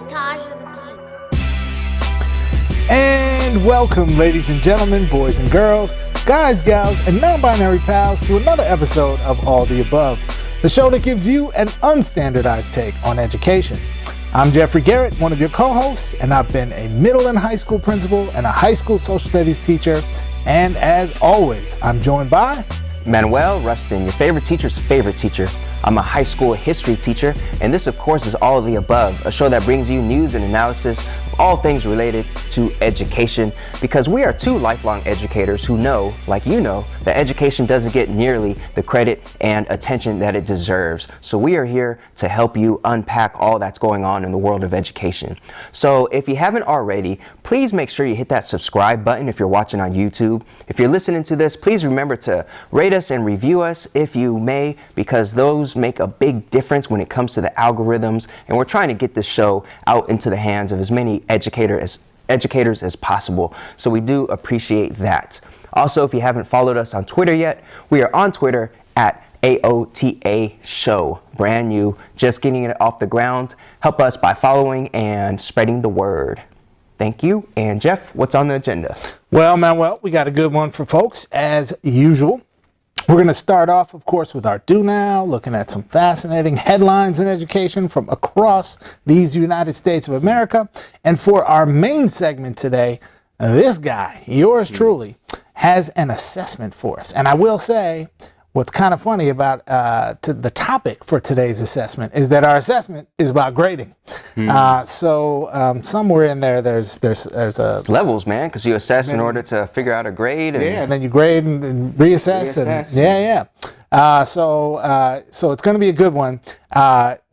is Taj of the Butte. And welcome, ladies and gentlemen, boys and girls, guys, gals, and non-binary pals to another episode of All the Above, the show that gives you an unstandardized take on education. I'm Jeffrey Garrett, one of your co-hosts, and I've been a middle and high school principal and a high school social studies teacher. And as always, I'm joined by Manuel Rustin, your favorite teacher's favorite teacher. I'm a high school history teacher, and this, of course, is All of the Above, a show that brings you news and analysis of all things related to education, because we are two lifelong educators who know, like you know, that education doesn't get nearly the credit and attention that it deserves. So we are here to help you unpack all that's going on in the world of education. So if you haven't already, please make sure you hit that subscribe button if you're watching on YouTube. If you're listening to this, please remember to rate us and review us if you may, because those make a big difference when it comes to the algorithms, and we're trying to get this show out into the hands of as many educators as possible. So we do appreciate that. Also, if you haven't followed us on Twitter yet, we are on Twitter at AOTA Show. Brand new, just getting it off the ground. Help us by following and spreading the word. Thank you. And Jeff, what's on the agenda? Well, Manuel, we got a good one for folks, as usual. We're going to start off, of course, with our Do Now, looking at some fascinating headlines in education from across these United States of America. And for our main segment today, this guy, yours truly, has an assessment for us. And I will say, what's kind of funny about the topic for today's assessment is that our assessment is about grading. So somewhere in there, there's It's levels, man, because you assess in order to figure out a grade. And then you grade and reassess. So it's going to be a good one.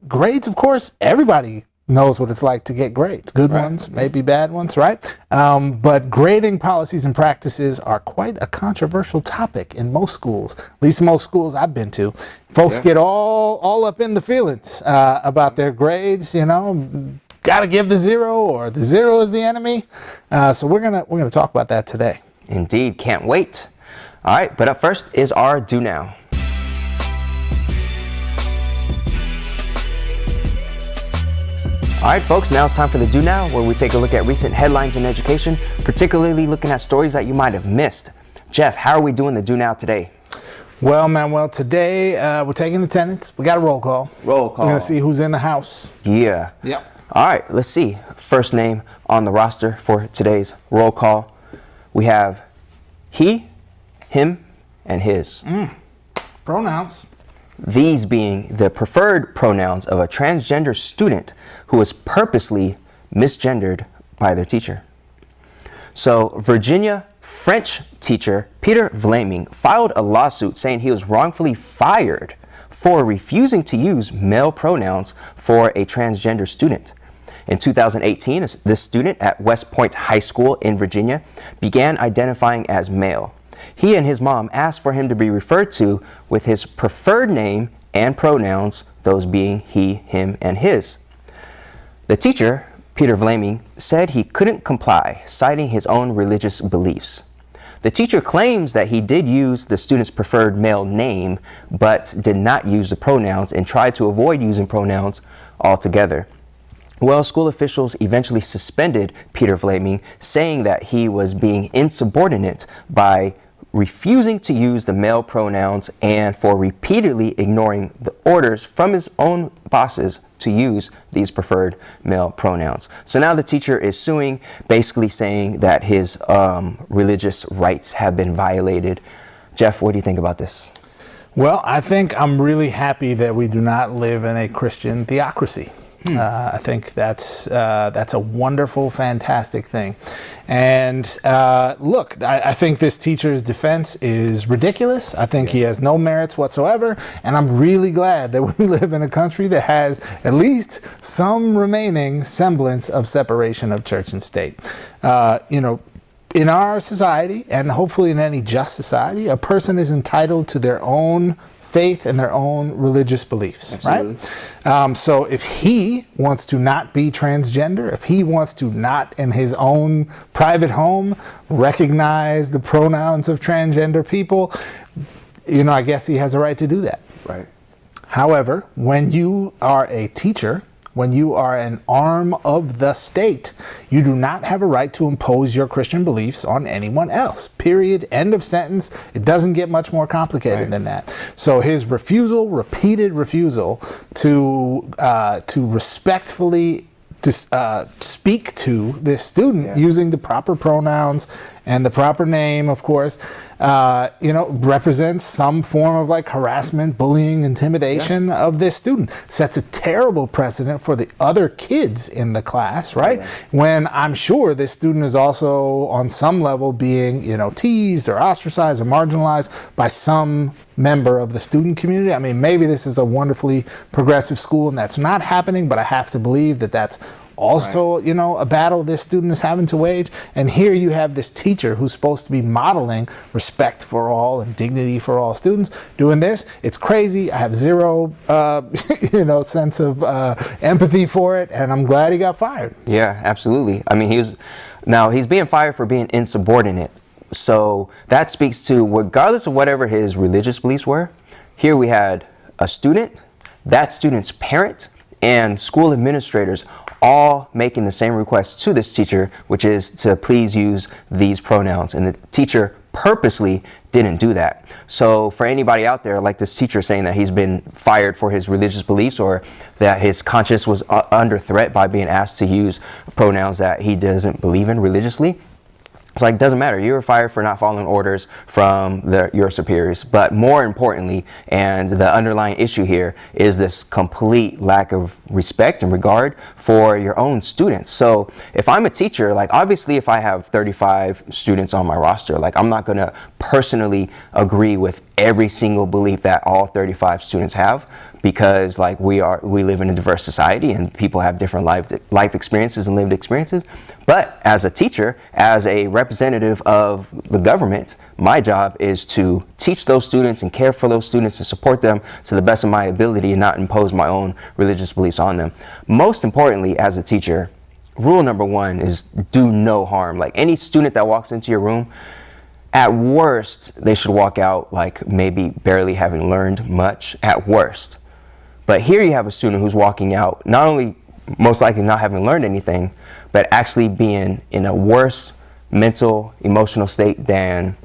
Grades, of course, everybody knows what it's like to get grades. Good ones, maybe bad ones, right? But grading policies and practices are quite a controversial topic in most schools, at least most schools I've been to. Folks get all up in the feelings about their grades, you know, got to give the zero, or the zero is the enemy. So we're gonna talk about that today. Indeed, can't wait. All right, but up first is our Do Now. All right, folks, now it's time for the Do Now, where we take a look at recent headlines in education, particularly looking at stories that you might have missed. Jeff, how are we doing the Do Now today? Well, Manuel, today we're taking attendance. We got a roll call. Roll call. We're going to see who's in the house. Yeah. Yep. All right, let's see. First name on the roster for today's roll call. We have he, him, and his. Pronouns. These being the preferred pronouns of a transgender student who was purposely misgendered by their teacher. So, Virginia French teacher Peter Vlaming filed a lawsuit saying he was wrongfully fired for refusing to use male pronouns for a transgender student. In 2018, this student at West Point High School in Virginia began identifying as male. He and his mom asked for him to be referred to with his preferred name and pronouns, those being he, him, and his. The teacher, Peter Vlaming, said he couldn't comply, citing his own religious beliefs. The teacher claims that he did use the student's preferred male name, but did not use the pronouns and tried to avoid using pronouns altogether. Well, school officials eventually suspended Peter Vlaming, saying that he was being insubordinate by refusing to use the male pronouns and for repeatedly ignoring the orders from his own bosses to use these preferred male pronouns. So now the teacher is suing, basically saying that his religious rights have been violated. Jeff, what do you think about this? Well, I think I'm really happy that we do not live in a Christian theocracy. I think that's a wonderful, fantastic thing. And look, I think this teacher's defense is ridiculous. I think he has no merits whatsoever. And I'm really glad that we live in a country that has at least some remaining semblance of separation of church and state. In our society, and hopefully in any just society, a person is entitled to their own faith and their own religious beliefs. Absolutely. Right? So if he wants to not be transgender, if he wants to not in his own private home recognize the pronouns of transgender people, I guess he has a right to do that. Right. However, when you are a teacher when you are an arm of the state. You do not have a right to impose your Christian beliefs on anyone else. Period. End of sentence. It doesn't get much more complicated than that. So his repeated refusal to respectfully speak to this student using the proper pronouns and the proper name, of course, represents some form of like harassment, bullying, intimidation of this student. Sets a terrible precedent for the other kids in the class, right? When I'm sure this student is also on some level being, teased or ostracized or marginalized by some member of the student community. I mean, maybe this is a wonderfully progressive school and that's not happening, but I have to believe that that's also, a battle this student is having to wage. And here you have this teacher who's supposed to be modeling respect for all and dignity for all students doing this. It's crazy. I have zero, sense of empathy for it, and I'm glad he got fired. Yeah, absolutely. I mean, he's being fired for being insubordinate. So that speaks to, regardless of whatever his religious beliefs were, here we had a student, that student's parent, and school administrators all making the same request to this teacher, which is to please use these pronouns. And the teacher purposely didn't do that. So for anybody out there, like this teacher saying that he's been fired for his religious beliefs or that his conscience was under threat by being asked to use pronouns that he doesn't believe in religiously, it's like, doesn't matter. You were fired for not following orders from your superiors. But more importantly, and the underlying issue here, is this complete lack of respect and regard for your own students. So if I'm a teacher, like obviously if I have 35 students on my roster, like I'm not going to personally agree with every single belief that all 35 students have, because like we live in a diverse society and people have different life experiences and lived experiences. But as a teacher, as a representative of the government, my job is to teach those students and care for those students and support them to the best of my ability and not impose my own religious beliefs on them. Most importantly, as a teacher, rule number one is do no harm. Like any student that walks into your room, at worst, they should walk out like maybe barely having learned much, at worst. But here you have a student who's walking out not only most likely not having learned anything, but actually being in a worse mental, emotional state than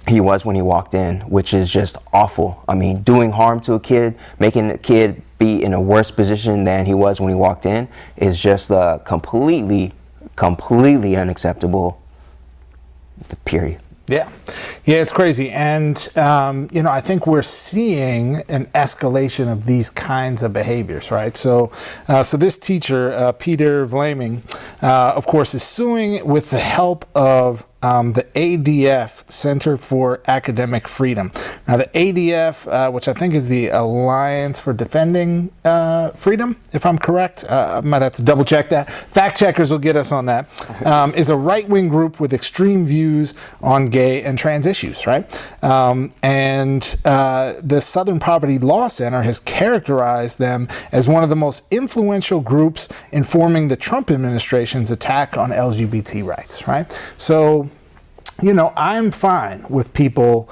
he was when he walked in, which is just awful. I mean, doing harm to a kid, making a kid be in a worse position than he was when he walked in is just completely unacceptable, period. Yeah, it's crazy. And, I think we're seeing an escalation of these kinds of behaviors, right? So this teacher, Peter Vlaming, of course, is suing with the help of the ADF, Center for Academic Freedom. Now, the ADF, which I think is the Alliance for Defending Freedom, if I'm correct, I might have to double check that. Fact checkers will get us on that. Is a right-wing group with extreme views on gay and trans issues, right? And the Southern Poverty Law Center has characterized them as one of the most influential groups informing the Trump administration's attack on LGBT rights, right? So, I'm fine with people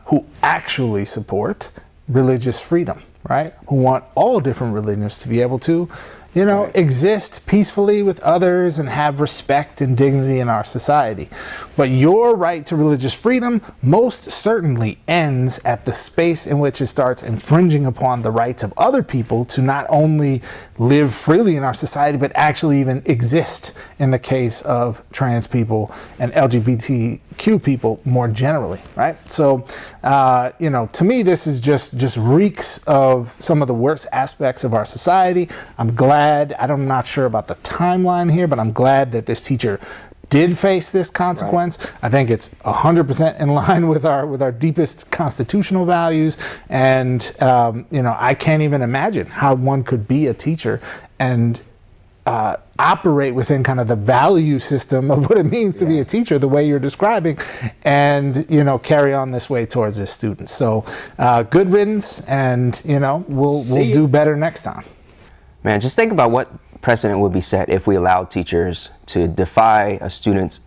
who actually support religious freedom, right? Who want all different religions to be able to, exist peacefully with others and have respect and dignity in our society. But your right to religious freedom most certainly ends at the space in which it starts infringing upon the rights of other people to not only live freely in our society, but actually even exist in the case of trans people and LGBTQ people more generally, right? So, to me, this is just reeks of some of the worst aspects of our society. I'm not sure about the timeline here, but I'm glad that this teacher did face this consequence. Right. I think it's 100% in line with our deepest constitutional values. And, I can't even imagine how one could be a teacher and operate within kind of the value system of what it means to be a teacher, the way you're describing, and, carry on this way towards this student. So good riddance, and, we'll do better next time. Man, just think about what precedent would be set if we allowed teachers to defy a student's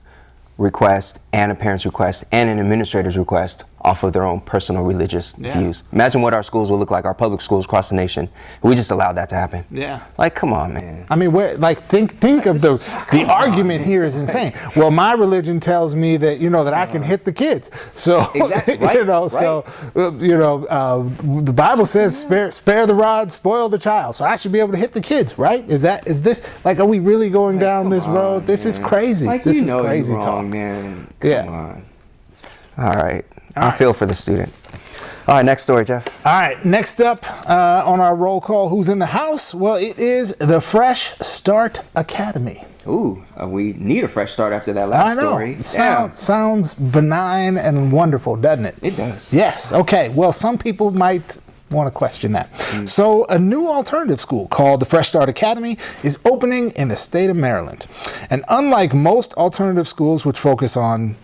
request and a parent's request and an administrator's request off of their own personal religious views. Imagine what our schools will look like, our public schools across the nation. We just allowed that to happen. Yeah. Like, come on, man. I mean, think of the argument here is insane. Well, my religion tells me that, that I can hit the kids. So, Exactly, right, the Bible says spare the rod, spoil the child. So I should be able to hit the kids, right? Is this, like, are we really going down this road? This is crazy. Like, this is crazy wrong, talk. Man. Come on. All right. I feel for the student. All right, next story, Jeff. All right, next up on our roll call, who's in the house? Well, it is the Fresh Start Academy. Ooh, we need a fresh start after that last story. Sounds benign and wonderful, doesn't it? It does. Yes. Okay. Well, some people might want to question that. So a new alternative school called the Fresh Start Academy is opening in the state of Maryland. And unlike most alternative schools, which focus on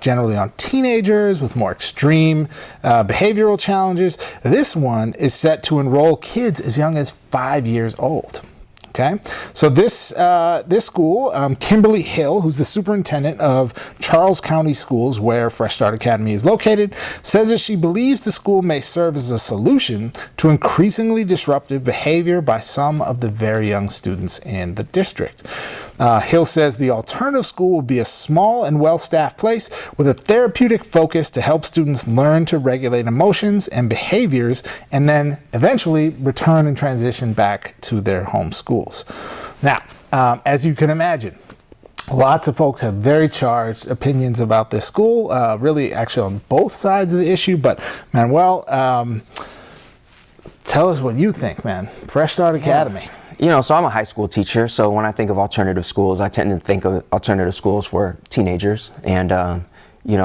generally on teenagers with more extreme behavioral challenges, this one is set to enroll kids as young as 5 years old. Okay, so this school, Kimberly Hill, who's the superintendent of Charles County Schools, where Fresh Start Academy is located, says that she believes the school may serve as a solution to increasingly disruptive behavior by some of the very young students in the district. Hill says the alternative school will be a small and well-staffed place with a therapeutic focus to help students learn to regulate emotions and behaviors and then eventually return and transition back to their home schools. Now, as you can imagine, lots of folks have very charged opinions about this school, really actually on both sides of the issue. But Manuel, tell us what you think, man. Fresh Start Academy. So I'm a high school teacher, so when I think of alternative schools, I tend to think of alternative schools for teenagers. And, a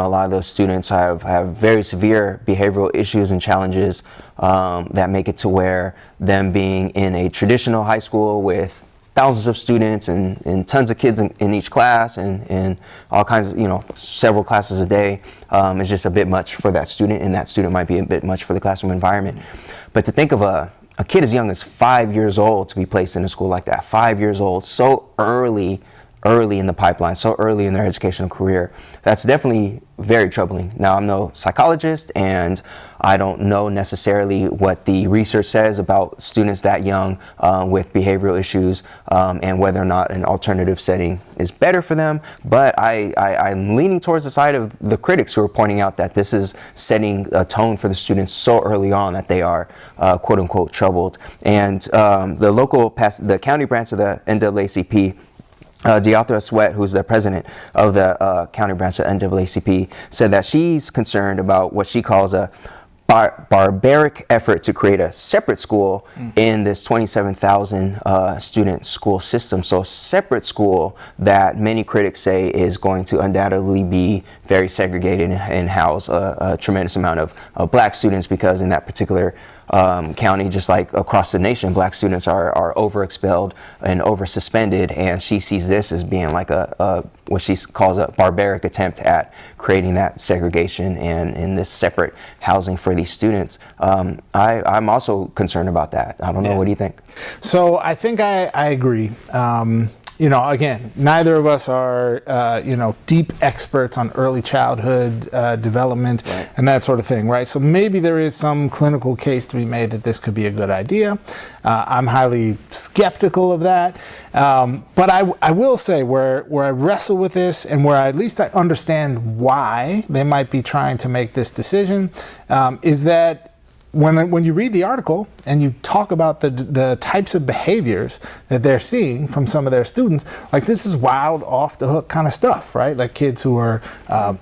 lot of those students have very severe behavioral issues and challenges that make it to where them being in a traditional high school with thousands of students and tons of kids in each class and all kinds of, several classes a day is just a bit much for that student, and that student might be a bit much for the classroom environment. But to think of a kid as young as 5 years old to be placed in a school like that, 5 years old, so early in the pipeline, so early in their educational career, that's definitely very troubling. Now, I'm no psychologist, and I don't know necessarily what the research says about students that young with behavioral issues and whether or not an alternative setting is better for them. But I'm leaning towards the side of the critics who are pointing out that this is setting a tone for the students so early on that they are quote unquote troubled. And the county branch of the NAACP, Deothra Sweat, who's the president of the county branch of NAACP, said that she's concerned about what she calls a barbaric effort to create a separate school in this 27,000 student school system. So a separate school that many critics say is going to undoubtedly be very segregated and house a tremendous amount of black students, because in that particular county, just like across the nation, black students are over expelled and over suspended, and she sees this as being like a what she calls a barbaric attempt at creating that segregation and in this separate housing for these students. I'm also concerned about that. I don't know. What do you think? So I think I agree. Again, neither of us are, deep experts on early childhood development and that sort of thing, right? So maybe there is some clinical case to be made that this could be a good idea. I'm highly skeptical of that. But I will say where I wrestle with this and where at least I understand why they might be trying to make this decision is that when you read the article and you talk about the types of behaviors that they're seeing from some of their students, like this is wild, off the hook kind of stuff, right? Like kids who are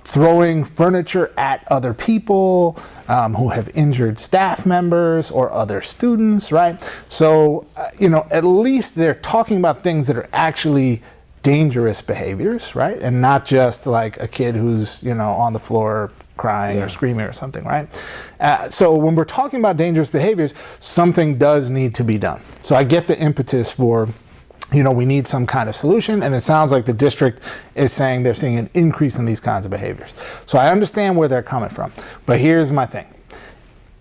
throwing furniture at other people, who have injured staff members or other students, right? So, at least they're talking about things that are actually dangerous behaviors, right? And not just like a kid who's, on the floor crying or screaming or something, right? So when we're talking about dangerous behaviors, something does need to be done. So I get the impetus for, we need some kind of solution, and it sounds like the district is saying they're seeing an increase in these kinds of behaviors. So I understand where they're coming from, but here's my thing.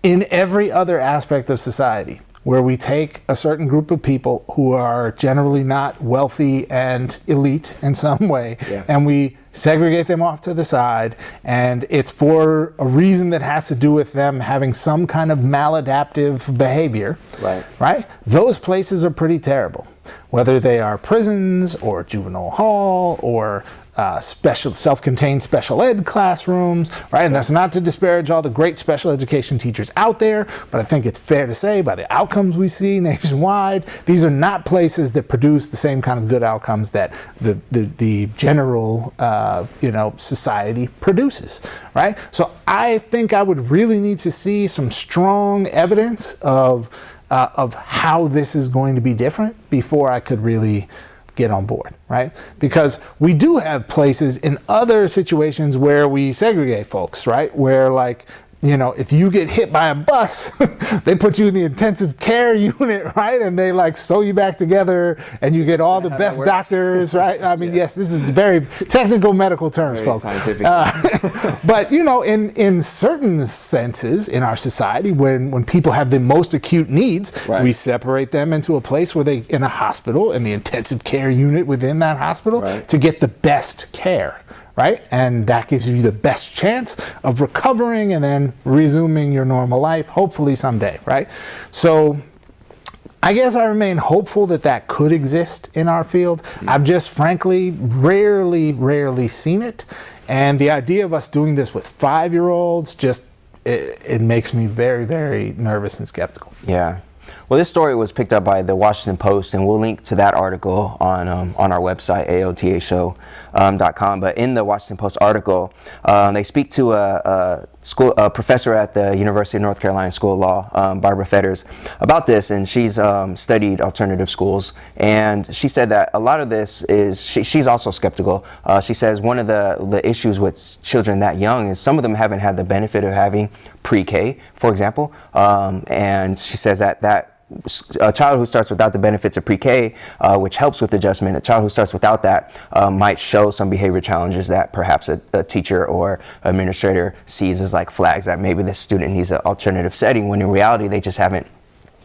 In every other aspect of society, where we take a certain group of people who are generally not wealthy and elite in some way, and we segregate them off to the side, and it's for a reason that has to do with them having some kind of maladaptive behavior, right? Those places are pretty terrible. Whether they are prisons or juvenile hall or special self-contained special ed classrooms, right? And that's not to disparage all the great special education teachers out there, but I think it's fair to say by the outcomes we see nationwide, these are not places that produce the same kind of good outcomes that the general society produces, right? So I think I would really need to see some strong evidence of how this is going to be different before I could really get on board, right? Because we do have places in other situations where we segregate folks, right? Where, like, if you get hit by a bus, they put you in the intensive care unit, right? And they like sew you back together and you get all the best doctors, right? I mean, yes, this is very technical medical terms, folks. But, in certain senses in our society, when people have the most acute needs, we separate them into a place where they, in a hospital, in the intensive care unit within that hospital, to get the best care. Right? And that gives you the best chance of recovering and then resuming your normal life, hopefully someday, right? So I guess I remain hopeful that could exist in our field. I've just frankly rarely seen it. And the idea of us doing this with 5-year-olds it makes me very, very nervous and skeptical. Yeah. Well, this story was picked up by the Washington Post, and we'll link to that article on our website, aotashow.com. But in the Washington Post article, they speak to a professor at the University of North Carolina School of Law, Barbara Fetters, about this, and she's studied alternative schools. And she said that a lot of this is, she's also skeptical. She says one of the issues with children that young is some of them haven't had the benefit of having pre-K, for example. And she says that a child who starts without the benefits of pre-K, which helps with adjustment, a child who starts without that might show some behavior challenges that perhaps a teacher or administrator sees as like flags that maybe this student needs an alternative setting, when in reality they just haven't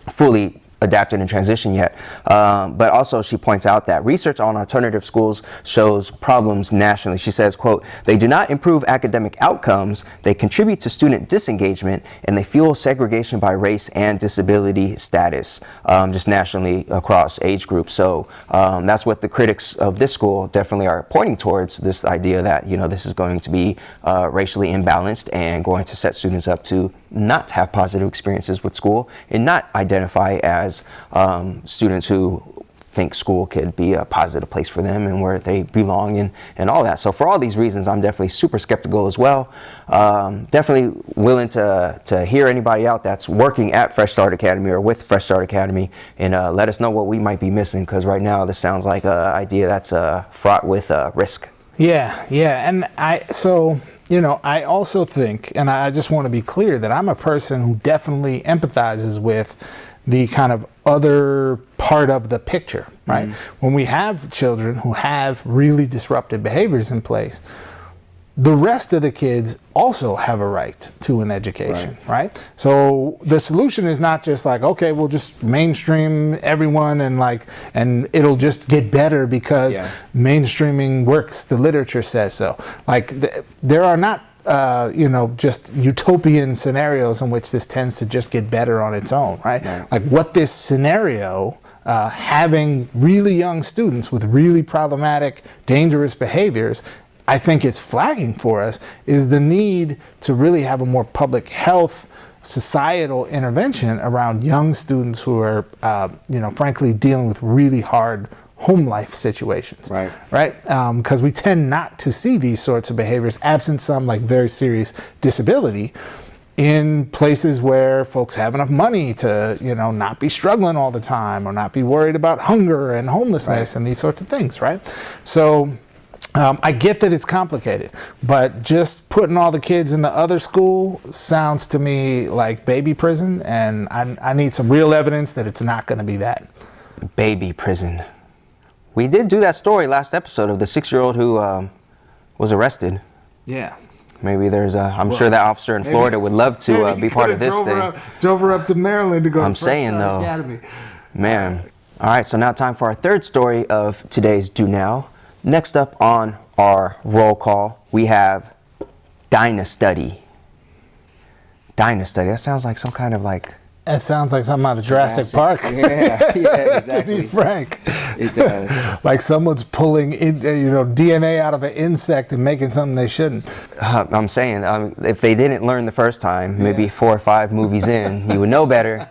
fully adapted and transitioned yet. But also she points out that research on alternative schools shows problems nationally. She says, quote, "They do not improve academic outcomes, they contribute to student disengagement, and they fuel segregation by race and disability status," just nationally across age groups. So that's what the critics of this school definitely are pointing towards, this idea that, this is going to be racially imbalanced and going to set students up to not have positive experiences with school and not identify as students who think school could be a positive place for them and where they belong and all that. So for all these reasons, I'm definitely super skeptical as well. Definitely willing to hear anybody out that's working at Fresh Start Academy or with Fresh Start Academy, and let us know what we might be missing, because right now this sounds like an idea that's fraught with risk. Yeah. And I also think, and I just want to be clear, that I'm a person who definitely empathizes with the kind of other part of the picture, right? When we have children who have really disruptive behaviors in place, the rest of the kids also have a right to an education, right? So the solution is not just like, okay, we'll just mainstream everyone and it'll just get better because mainstreaming works. The literature says so. Like there are not just utopian scenarios in which this tends to just get better on its own, right? Like what this scenario, having really young students with really problematic, dangerous behaviors, I think it's flagging for us, is the need to really have a more public health, societal intervention around young students who are, frankly, dealing with really hard home life situations, right? Because we tend not to see these sorts of behaviors, absent some like very serious disability, in places where folks have enough money to, not be struggling all the time or not be worried about hunger and homelessness and these sorts of things, right? So I get that it's complicated, but just putting all the kids in the other school sounds to me like baby prison, and I need some real evidence that it's not going to be that. Baby prison. We did do that story last episode of the 6-year-old who was arrested. Yeah. Maybe there's I'm sure that officer in Florida would love to be part of this thing. Drove her up to Maryland to go to Fresh Start Academy. Man. All right, so now time for our third story of today's Do Now. Next up on our roll call, we have Dynastudy. Dynastudy. That sounds like some kind of like. That sounds like something out of Jurassic Park. Yeah, exactly. To be frank, It does. like someone's pulling DNA out of an insect and making something they shouldn't. I'm saying, if they didn't learn the first time, maybe 4 or 5 movies in, you would know better.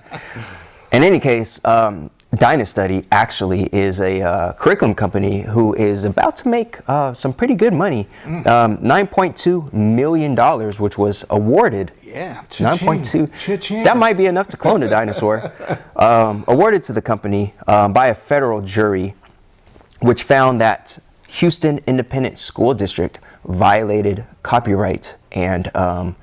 In any case, Dynastudy actually is a curriculum company who is about to make some pretty good money. $9.2 million, which was awarded. Yeah, 9.2. That might be enough to clone a dinosaur. Awarded to the company by a federal jury, which found that Houston Independent School District violated copyright and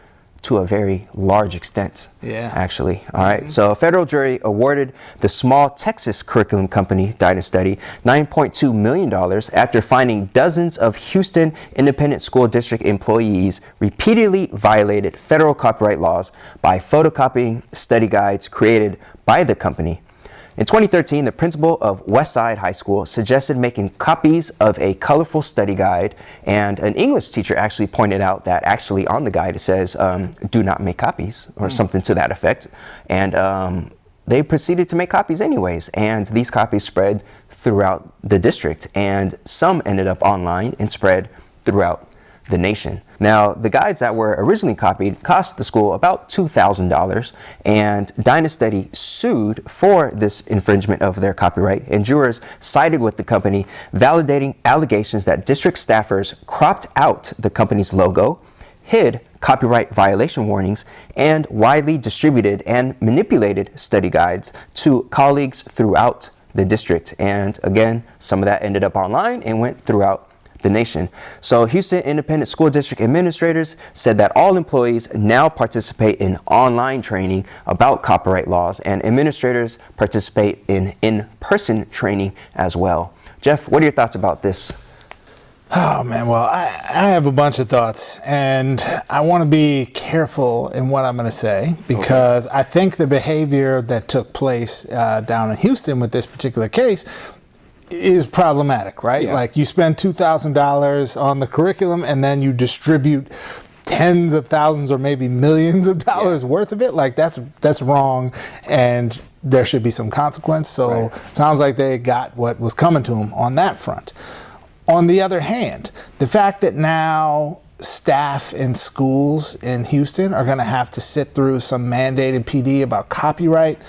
to a very large extent. Yeah. Actually. All right. So a federal jury awarded the small Texas curriculum company, Dynastudy, $9.2 million after finding dozens of Houston Independent School District employees repeatedly violated federal copyright laws by photocopying study guides created by the company. In 2013, the principal of Westside High School suggested making copies of a colorful study guide, and an English teacher actually pointed out that actually on the guide it says, do not make copies, or something to that effect. And they proceeded to make copies anyways, and these copies spread throughout the district, and some ended up online and spread throughout the nation. Now, the guides that were originally copied cost the school about $2,000, and Dynastudy sued for this infringement of their copyright, and jurors sided with the company, validating allegations that district staffers cropped out the company's logo, hid copyright violation warnings, and widely distributed and manipulated study guides to colleagues throughout the district. And again, some of that ended up online and went throughout the nation. So Houston Independent School District administrators said that all employees now participate in online training about copyright laws, and administrators participate in in-person training as well. Jeff, what are your thoughts about this? Oh man, well, I have a bunch of thoughts, and I want to be careful in what I'm going to say, because I think the behavior that took place down in Houston with this particular case is problematic, right? Yeah. Like, you spend $2,000 on the curriculum and then you distribute tens of thousands or maybe millions of dollars worth of it. Like, that's wrong, and there should be some consequence. So it sounds like they got what was coming to them on that front. On the other hand, the fact that now staff in schools in Houston are going to have to sit through some mandated PD about copyright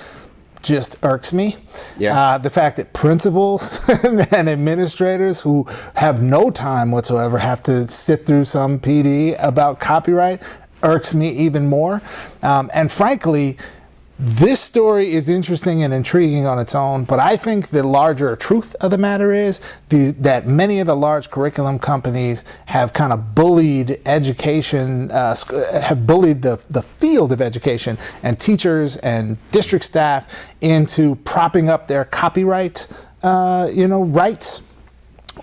just irks me. Yeah. The fact that principals and administrators who have no time whatsoever have to sit through some PD about copyright irks me even more. And frankly, this story is interesting and intriguing on its own, but I think the larger truth of the matter is that many of the large curriculum companies have kind of bullied education, have bullied the field of education and teachers and district staff into propping up their copyright, rights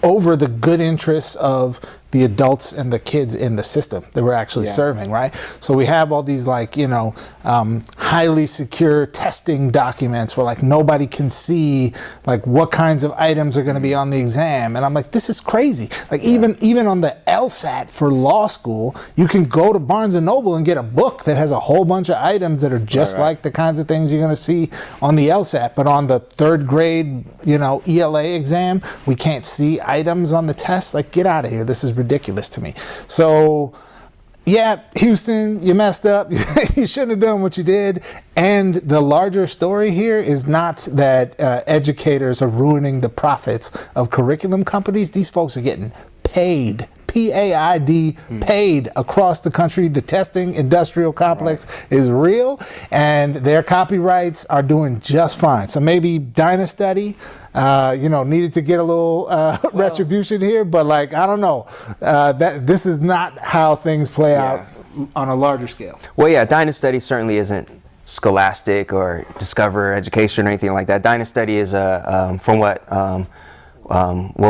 over the good interests of the adults and the kids in the system that we're actually serving, right? So we have all these highly secure testing documents where nobody can see what kinds of items are going to be on the exam, and I'm like, this is crazy. Even on the LSAT for law school, you can go to Barnes and Noble and get a book that has a whole bunch of items that are just like the kinds of things you're going to see on the LSAT. But on the third grade, ELA exam, we can't see items on the test. Get out of here. This is ridiculous to me. So, yeah, Houston, you messed up. You shouldn't have done what you did. And the larger story here is not that educators are ruining the profits of curriculum companies. These folks are getting paid. P-A-I-D, paid across the country. The testing industrial complex is real, and their copyrights are doing just fine. So maybe Dynastudy, needed to get a little retribution here, but I don't know. This is not how things play out on a larger scale. Well, yeah, Dynastudy certainly isn't Scholastic or Discover Education or anything like that. Dynastudy is from what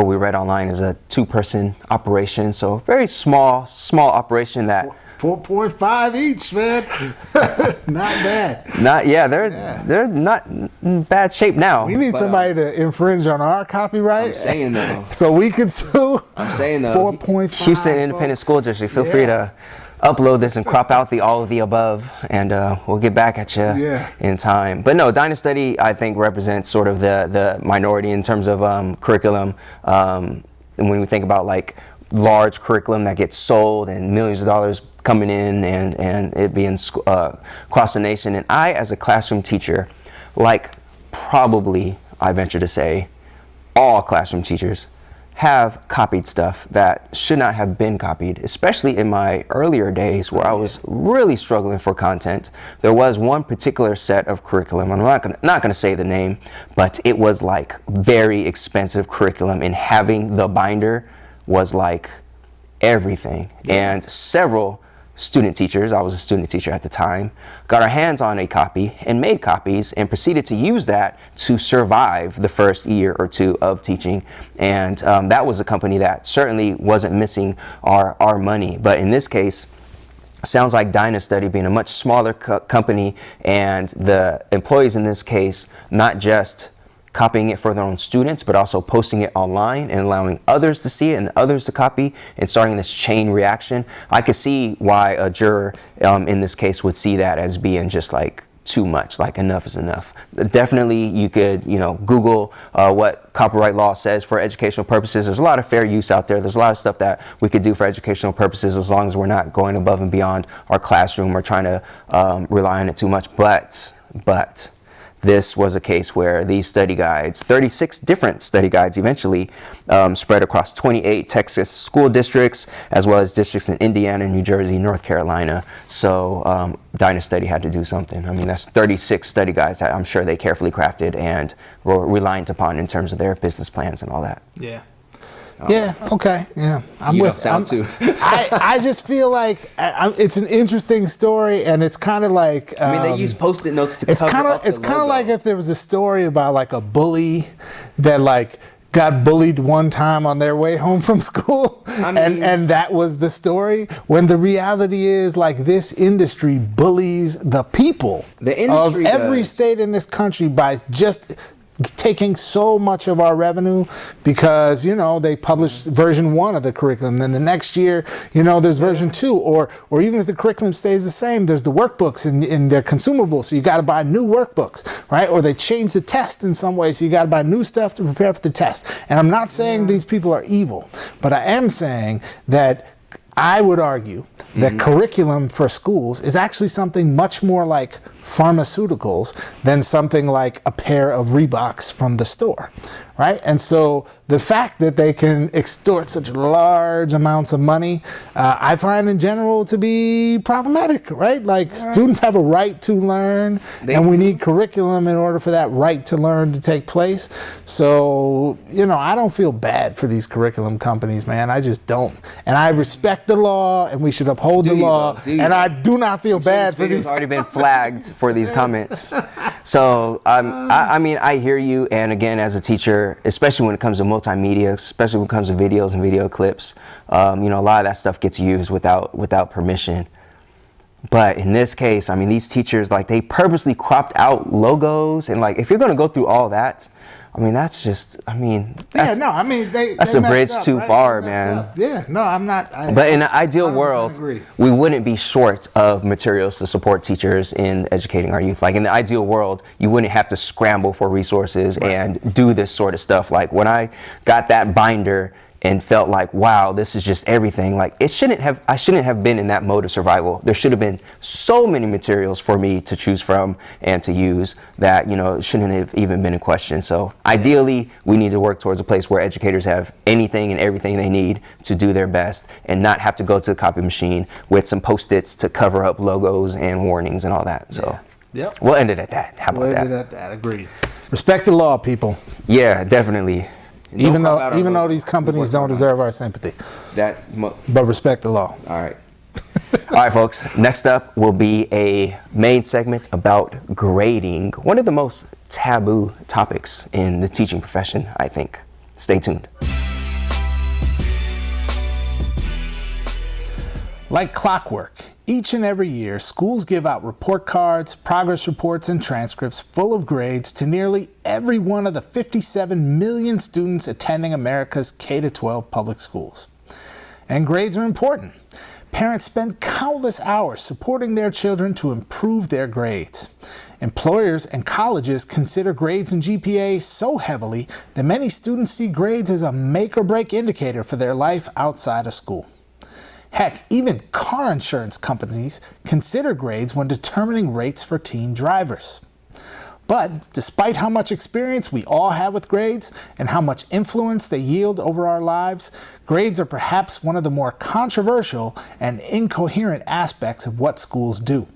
we read online, is a 2-person operation. So very small operation that 4.5 each, man. Not bad. They're not in bad shape now. We need somebody to infringe on our copyright. I'm saying though. So we could sue. I'm saying though. 4.5. Houston Independent School District. Feel free to upload this and crop out the all of the above, and we'll get back at you in time. But no, Dynastudy I think represents sort of the minority in terms of curriculum. And when we think about like large curriculum that gets sold and millions of dollars coming in and it being across the nation, and I as a classroom teacher, like probably I venture to say all classroom teachers, have copied stuff that should not have been copied, especially in my earlier days where I was really struggling for content. There was one particular set of curriculum, I'm not gonna say the name, but it was like very expensive curriculum, and having the binder was like everything. And several student teachers, I was a student teacher at the time, got our hands on a copy and made copies and proceeded to use that to survive the first year or two of teaching. And that was a company that certainly wasn't missing our money. But in this case, sounds like Dynastudy being a much smaller company, and the employees in this case not just copying it for their own students, but also posting it online and allowing others to see it and others to copy, and starting this chain reaction. I could see why a juror in this case would see that as being just like too much, like enough is enough. Definitely you could, Google what copyright law says for educational purposes. There's a lot of fair use out there. There's a lot of stuff that we could do for educational purposes as long as we're not going above and beyond our classroom or trying to rely on it too much. But this was a case where these study guides, 36 different study guides eventually spread across 28 Texas school districts, as well as districts in Indiana, New Jersey, North Carolina. So Dynastudy had to do something. I mean, that's 36 study guides that I'm sure they carefully crafted and were reliant upon in terms of their business plans and all that. Yeah. Yeah. Okay. Yeah. I'm you with. Sound too. I just feel like it's an interesting story, and it's kind of like. I mean, they use Post-it notes to it's cover kind up of. It's the kind of logo. like if there was a story about like a bully that like got bullied one time on their way home from school, I mean, and that was the story. When the reality is like this industry bullies the people of every state in this country by just taking so much of our revenue because, they publish version 1 of the curriculum. Then the next year, there's version 2. Or even if the curriculum stays the same, there's the workbooks and they're consumable. So you got to buy new workbooks, right? Or they change the test in some way. So you got to buy new stuff to prepare for the test. And I'm not saying these people are evil, but I am saying that I would argue that curriculum for schools is actually something much more like pharmaceuticals than something like a pair of Reeboks from the store, right? And so the fact that they can extort such large amounts of money, I find in general to be problematic, right? Like students have a right to learn, and we need curriculum in order for that right to learn to take place. So, I don't feel bad for these curriculum companies, man. I just don't. And I respect the law, and we should uphold the law. And I do not feel bad for these. Already been flagged for these comments. So I mean, I hear you. And again, as a teacher, especially when it comes to multimedia, especially when it comes to videos and video clips, a lot of that stuff gets used without permission. But in this case, I mean, these teachers, like, they purposely cropped out logos, and like, if you're going to go through all that, I mean, that's just, I mean, that's, that's a bridge too far, man. Yeah, no, I'm not. But in an ideal world, we wouldn't be short of materials to support teachers in educating our youth. Like, in the ideal world, you wouldn't have to scramble for resources and do this sort of stuff. Like, when I got that binder and felt like, wow, this is just everything. Like, I shouldn't have been in that mode of survival. There should have been so many materials for me to choose from and to use that, it shouldn't have even been a question. So ideally, we need to work towards a place where educators have anything and everything they need to do their best and not have to go to the copy machine with some Post-its to cover up logos and warnings and all that. So we'll end it at that. How about that? We'll end it at that. Agreed. Respect the law, people. Yeah, definitely. Even though these companies don't deserve our sympathy. But respect the law. All right. All right, folks. Next up will be a main segment about grading. One of the most taboo topics in the teaching profession, I think. Stay tuned. Like clockwork, each and every year, schools give out report cards, progress reports, and transcripts full of grades to nearly every one of the 57 million students attending America's K-12 public schools. And grades are important. Parents spend countless hours supporting their children to improve their grades. Employers and colleges consider grades and GPA so heavily that many students see grades as a make-or-break indicator for their life outside of school. Heck, even car insurance companies consider grades when determining rates for teen drivers. But despite how much experience we all have with grades and how much influence they yield over our lives, grades are perhaps one of the more controversial and incoherent aspects of what schools do.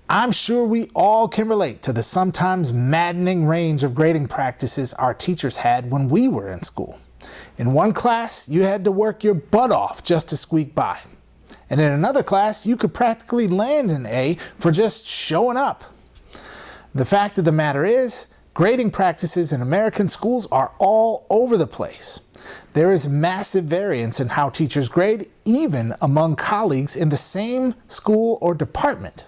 I'm sure we all can relate to the sometimes maddening range of grading practices our teachers had when we were in school. In one class, you had to work your butt off just to squeak by. And in another class, you could practically land an A for just showing up. The fact of the matter is, grading practices in American schools are all over the place. There is massive variance in how teachers grade, even among colleagues in the same school or department.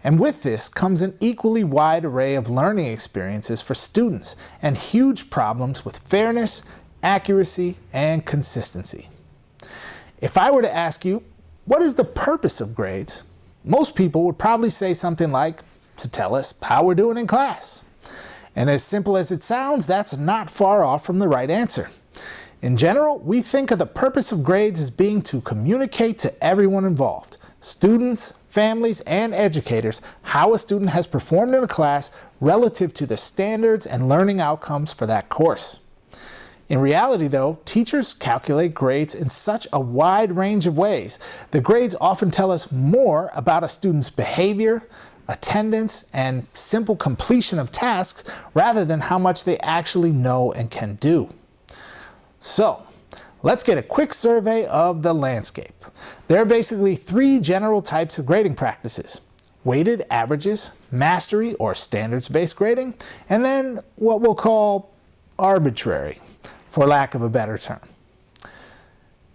And with this comes an equally wide array of learning experiences for students and huge problems with fairness, accuracy, and consistency. If I were to ask you, what is the purpose of grades? Most people would probably say something like, to tell us how we're doing in class. And as simple as it sounds, that's not far off from the right answer. In general, we think of the purpose of grades as being to communicate to everyone involved, students, families, and educators, how a student has performed in a class relative to the standards and learning outcomes for that course. In reality, though, teachers calculate grades in such a wide range of ways. The grades often tell us more about a student's behavior, attendance, and simple completion of tasks rather than how much they actually know and can do. So, let's get a quick survey of the landscape. There are basically three general types of grading practices: weighted averages, mastery or standards-based grading, and then what we'll call arbitrary, for lack of a better term.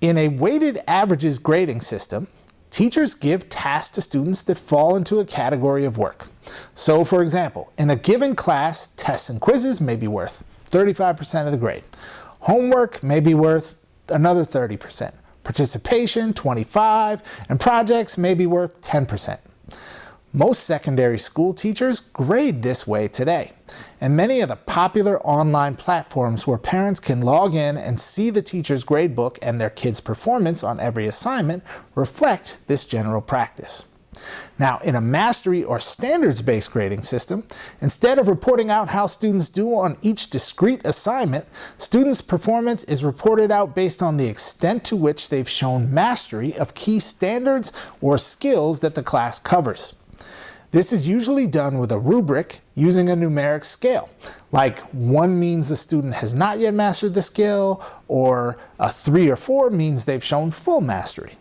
In a weighted averages grading system, teachers give tasks to students that fall into a category of work. So, for example, in a given class, tests and quizzes may be worth 35% of the grade. Homework may be worth another 30%. Participation, 25%, and projects may be worth 10%. Most secondary school teachers grade this way today, and many of the popular online platforms where parents can log in and see the teacher's gradebook and their kids' performance on every assignment reflect this general practice. Now, in a mastery or standards-based grading system, instead of reporting out how students do on each discrete assignment, students' performance is reported out based on the extent to which they've shown mastery of key standards or skills that the class covers. This is usually done with a rubric using a numeric scale, like 1 means the student has not yet mastered the skill, or a 3 or 4 means they've shown full mastery.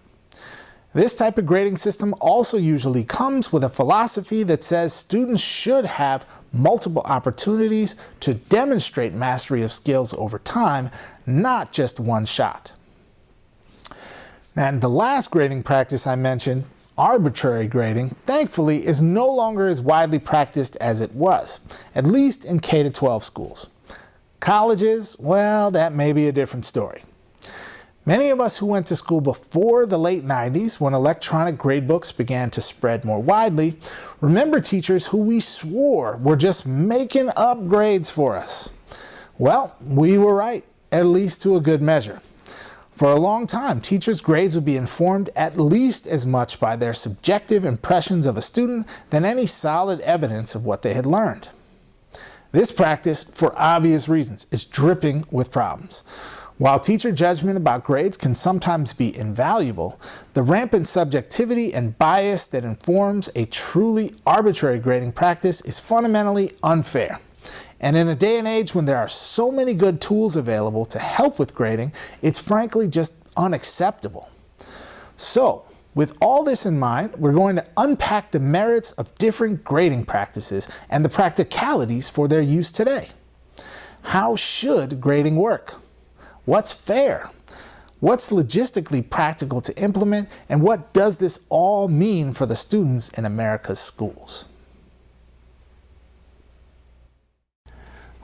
This type of grading system also usually comes with a philosophy that says students should have multiple opportunities to demonstrate mastery of skills over time, not just one shot. And the last grading practice I mentioned, arbitrary grading, thankfully is no longer as widely practiced as it was, at least in K-12 schools. Colleges, well, that may be a different story. Many of us who went to school before the late 90s, when electronic gradebooks began to spread more widely, remember teachers who we swore were just making up grades for us. Well, we were right, at least to a good measure. For a long time, teachers' grades would be informed at least as much by their subjective impressions of a student than any solid evidence of what they had learned. This practice, for obvious reasons, is dripping with problems. While teacher judgment about grades can sometimes be invaluable, the rampant subjectivity and bias that informs a truly arbitrary grading practice is fundamentally unfair. And in a day and age when there are so many good tools available to help with grading, it's frankly just unacceptable. So, with all this in mind, we're going to unpack the merits of different grading practices and the practicalities for their use today. How should grading work? What's fair? what's logistically practical to implement, and what does this all mean for the students in America's schools?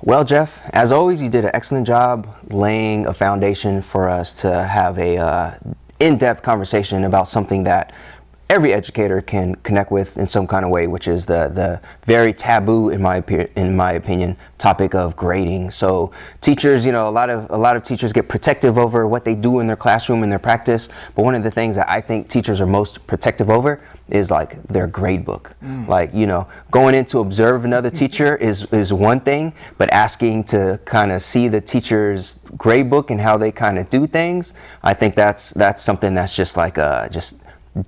Well, Jeff, as always, you did an excellent job laying a foundation for us to have a in-depth conversation about something that every educator can connect with in some kind of way, which is the very taboo, in my opinion, topic of grading. So teachers, you know, a lot of teachers get protective over what they do in their classroom and their practice. But one of the things that I think teachers are most protective over is like their grade book. Like, you know, going in to observe another teacher is one thing, but asking to kind of see the teacher's grade book and how they kind of do things, I think that's something that's just like just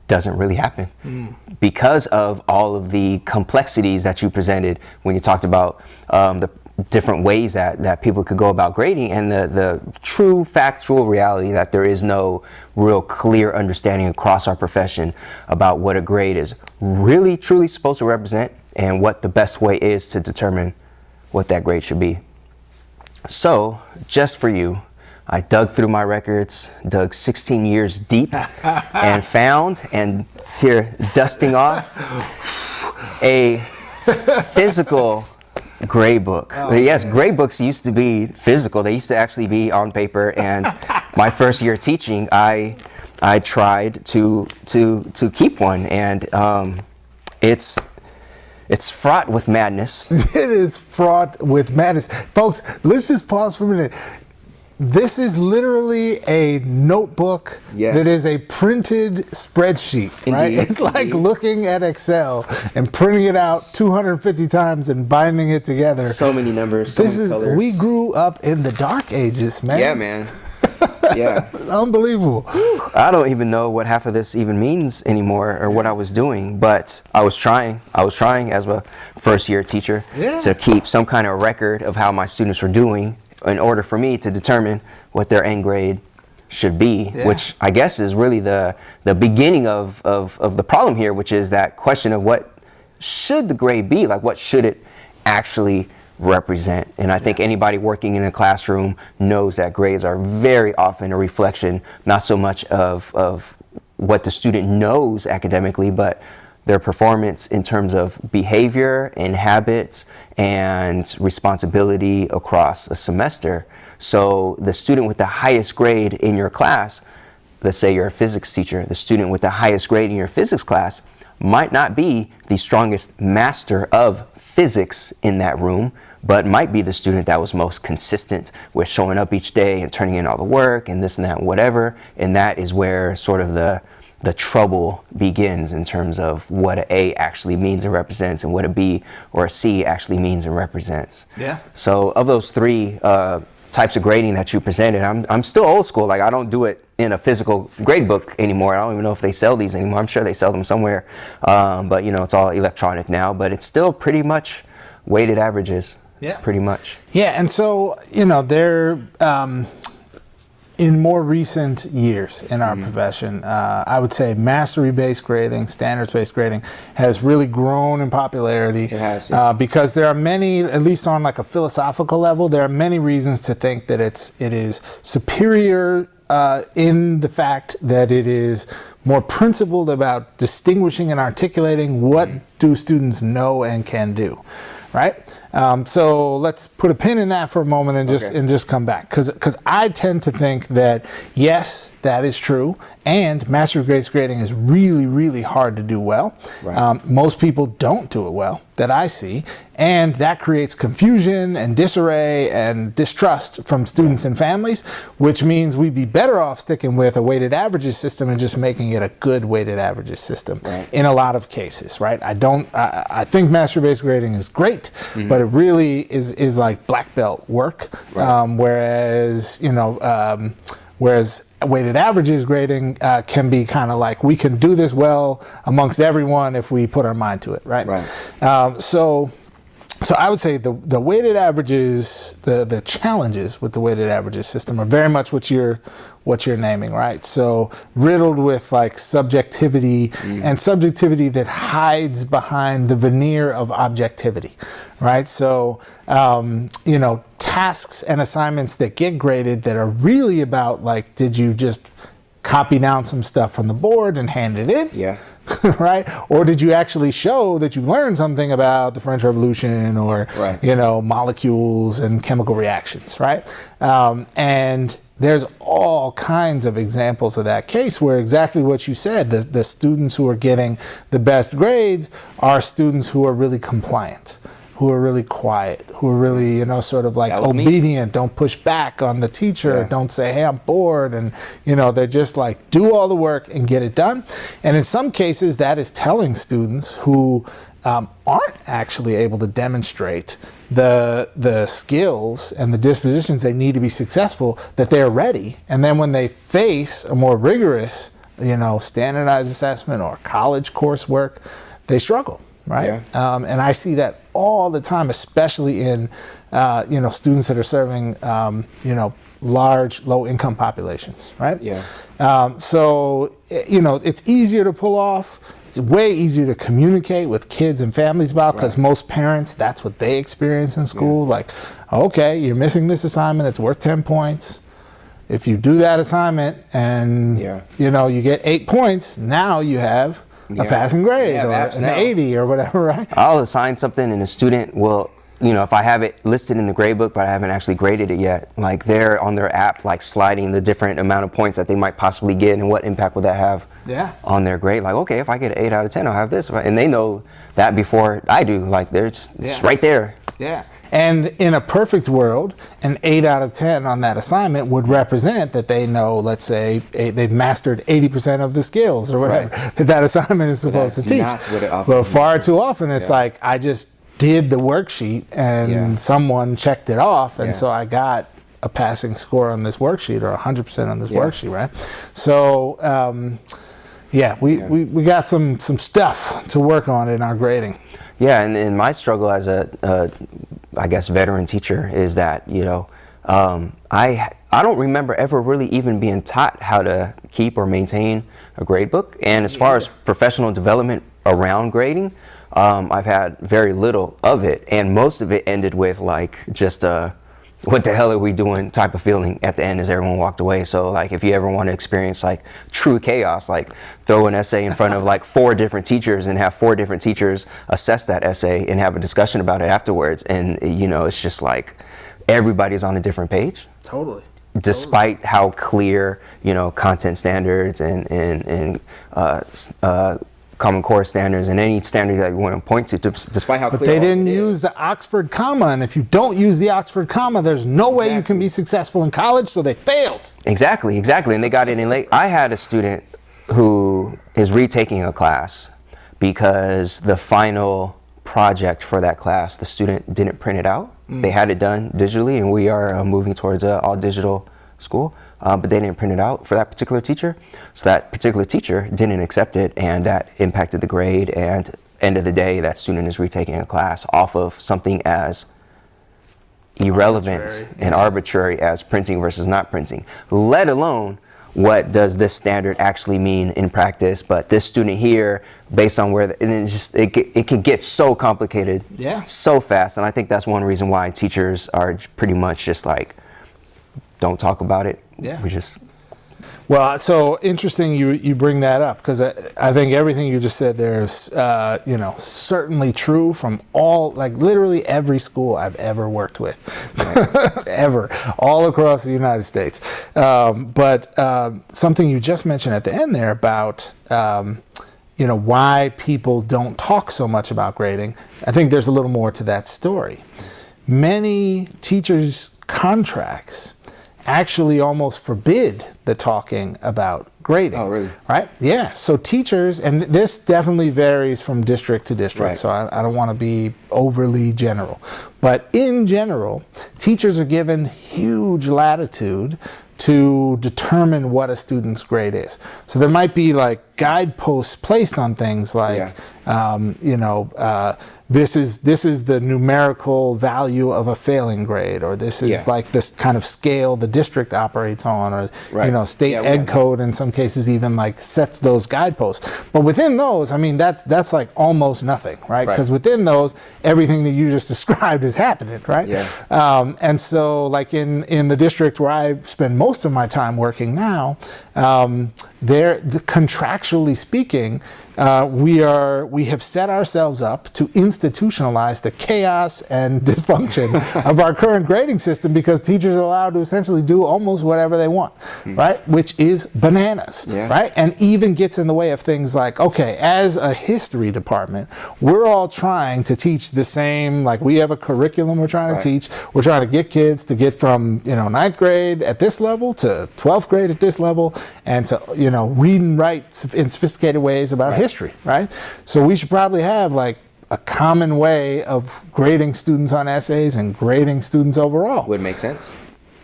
doesn't really happen because of all of the complexities that you presented when you talked about the different ways that people could go about grading, and the true factual reality that there is no real clear understanding across our profession about what a grade is really truly supposed to represent and what the best way is to determine what that grade should be. So just for you, I dug through my records, dug 16 years deep, and found, and here dusting off, a physical grade book. Yes, grade books used to be physical. They used to actually be on paper, and my first year teaching, I tried to keep one, and it's fraught with madness. It is fraught with madness. Folks, let's just pause for a minute. This is literally a notebook that is a printed spreadsheet, right? Indeed. It's like looking at Excel and printing it out 250 times and binding it together. So many numbers, so many colors. We grew up in the dark ages, man. Yeah, man. Yeah. Unbelievable. I don't even know what half of this even means anymore, or what I was doing, but I was trying as a first year teacher to keep some kind of record of how my students were doing, in order for me to determine what their end grade should be, which I guess is really the beginning of the problem here, which is that question of what should the grade be, like what should it actually represent. And I think anybody working in a classroom knows that grades are very often a reflection, not so much of what the student knows academically, but their performance in terms of behavior and habits and responsibility across a semester. So the student with the highest grade in your class, let's say you're a physics teacher, the student with the highest grade in your physics class might not be the strongest master of physics in that room, but might be the student that was most consistent with showing up each day and turning in all the work and this and that and whatever. And that is where sort of the trouble begins in terms of what an A actually means and represents, and what a B or a C actually means and represents. Yeah. So of those three types of grading that you presented, I'm still old school. Like, I don't do it in a physical grade book anymore. I don't even know if they sell these anymore. I'm sure they sell them somewhere. But, you know, it's all electronic now. But it's still pretty much weighted averages. Yeah. Pretty much. Yeah, and so, you know, they're... in more recent years in our profession, I would say mastery-based grading, standards-based grading has really grown in popularity. It has, because there are many, at least on like a philosophical level, there are many reasons to think that it is superior in the fact that it is more principled about distinguishing and articulating what do students know and can do. Right? So let's put a pin in that for a moment and just come back. Because I tend to think that, yes, that is true. And mastery-based grading is really, really hard to do well. Right. Most people don't do it well, that I see. And that creates confusion and disarray and distrust from students and families, which means we'd be better off sticking with a weighted averages system and just making it a good weighted averages system in a lot of cases, right? I think mastery-based grading is great, but it really is like black belt work. Whereas, you know, weighted averages grading can be kind of like, we can do this well amongst everyone if we put our mind to it, right? So I would say the weighted averages, the challenges with the weighted averages system are very much what you're naming, right? So riddled with like subjectivity and subjectivity that hides behind the veneer of objectivity, right? So, you know, tasks and assignments that get graded that are really about, like, did you just copy down some stuff from the board and hand it in? Yeah. Right? Or did you actually show that you learned something about the French Revolution or, Right. molecules and chemical reactions, right? And there's all kinds of examples of that case where exactly what you said, the students who are getting the best grades are students who are really compliant, who are really quiet, who are really, sort of like obedient, don't push back on the teacher, don't say, hey, I'm bored, and, they're just like, do all the work and get it done. And in some cases, that is telling students who aren't actually able to demonstrate the skills and the dispositions they need to be successful, that they're ready. And then when they face a more rigorous, standardized assessment or college coursework, they struggle. Right. Yeah. And I see that all the time, especially in, students that are serving, large, low-income populations. Right. Yeah. So, it's easier to pull off. It's way easier to communicate with kids and families about, because most parents, that's what they experience in school. Like, okay, you're missing this assignment. It's worth 10 points. If you do that assignment and, you get 8 points, now you have a passing grade or an 80 or whatever, right? I'll assign something and a student will, if I have it listed in the grade book but I haven't actually graded it yet, like they're on their app like sliding the different amount of points that they might possibly get and what impact would that have on their grade. Like, okay, if I get an 8 out of 10, I'll have this. And they know that before I do. Like, they're just it's right there. Yeah. And in a perfect world, an 8 out of 10 on that assignment would represent that they know, let's say, they've mastered 80% of the skills or whatever that assignment is supposed to teach. But far too often, it's like, I just did the worksheet and someone checked it off, and so I got a passing score on this worksheet or 100% on this worksheet, right? So, we got some stuff to work on in our grading. Yeah, and my struggle as a I guess veteran teacher is that I don't remember ever really even being taught how to keep or maintain a grade book. And as far as professional development around grading, I've had very little of it, and most of it ended with like just what the hell are we doing type of feeling at the end as everyone walked away. So like, if you ever want to experience like true chaos, like throw an essay in front of like 4 different teachers and have 4 different teachers assess that essay and have a discussion about it afterwards. And it's just like everybody's on a different page. Totally. Despite how clear, content standards and Common Core standards and any standard that you want to point to, despite how clear. But they didn't use the Oxford comma, and if you don't use the Oxford comma, there's no way you can be successful in college, so they failed. Exactly, and they got it in late. I had a student who is retaking a class because the final project for that class, the student didn't print it out. They had it done digitally, and we are moving towards an all digital school. But they didn't print it out for that particular teacher. So that particular teacher didn't accept it, and that impacted the grade. And end of the day, that student is retaking a class off of something as irrelevant and arbitrary as printing versus not printing, let alone what does this standard actually mean in practice. But this student here, based on where, and it's just, it can get so complicated so fast. And I think that's one reason why teachers are pretty much just like, don't talk about it. We just. Well, so interesting you bring that up, because I think everything you just said there is, certainly true from literally every school I've ever worked with, ever, all across the United States. But something you just mentioned at the end there about, why people don't talk so much about grading, I think there's a little more to that story. Many teachers' contracts actually almost forbid the talking about grading. Oh, really? Right? Yeah. So teachers, and this definitely varies from district to district, so I don't want to be overly general. But in general, teachers are given huge latitude to determine what a student's grade is. So there might be like guideposts placed on things like, this is the numerical value of a failing grade, or this is like this kind of scale the district operates on, or state ed code in some cases even like sets those guideposts. But within those, I mean, that's like almost nothing, right? Because within those, everything that you just described is happening, right? And so like in the district where I spend most of my time working now, contractually speaking, we have set ourselves up to institutionalize the chaos and dysfunction of our current grading system, because teachers are allowed to essentially do almost whatever they want, right? Which is bananas, right? And even gets in the way of things like, okay, as a history department, we're all trying to teach the same, like we have a curriculum we're trying to teach. We're trying to get kids to get from, ninth grade at this level to 12th grade at this level, and to, read and write in sophisticated ways about history, right? So we should probably have like a common way of grading students on essays and grading students overall. Would make sense.